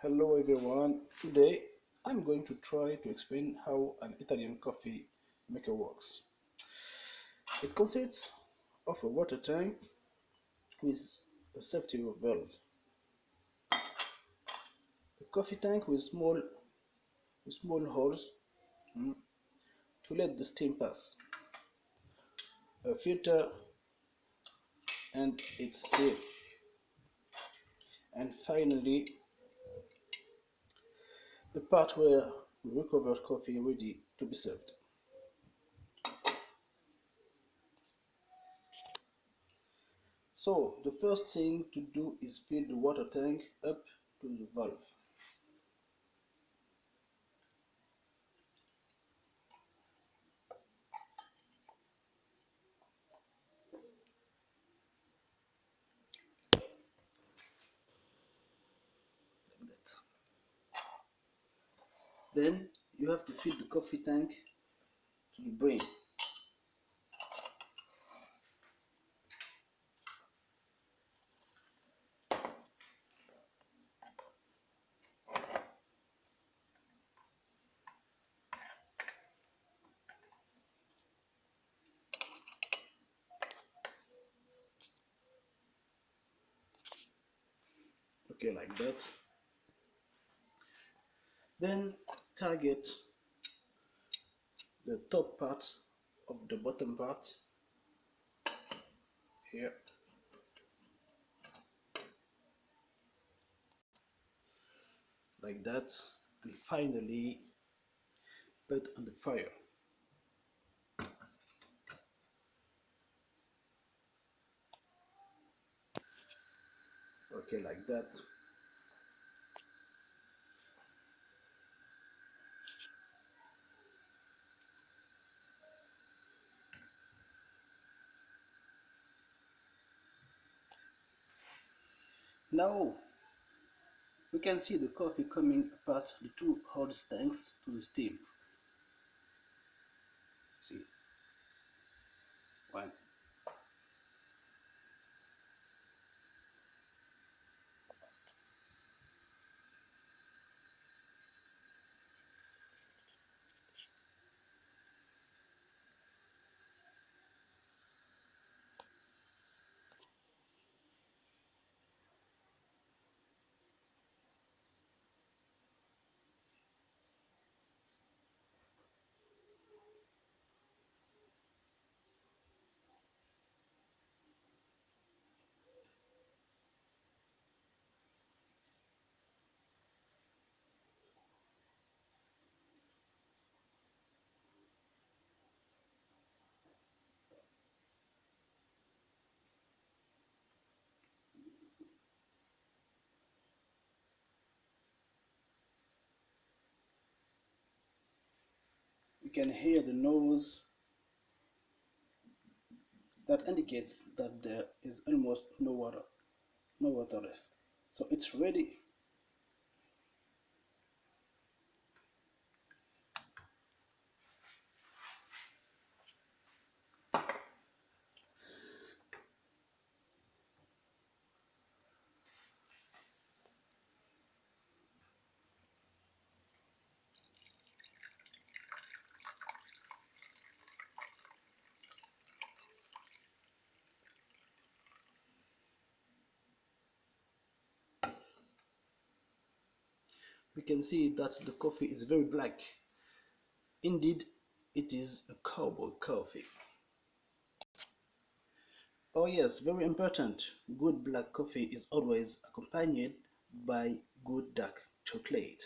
Hello everyone. Today I'm going to try to explain how an Italian coffee maker works. It consists of a water tank with a safety valve, a coffee tank with small holes mm, to let the steam pass, a filter and its seal, and finally the part where we recover coffee ready to be served. So the first thing to do is fill the water tank up to the valve. Like that. Then you have to fill the coffee tank to the brim. Okay, like that. Then target the top part of the bottom part here, like that, and finally put on the fire. Okay, like that. Now we can see the coffee coming apart the two hot tanks to the steam. See, one. You can hear the noise that indicates that there is almost no water left. So it's ready. We can see that the coffee is very black. Indeed, it is a cowboy coffee. Oh yes, very important. Good black coffee is always accompanied by good dark chocolate.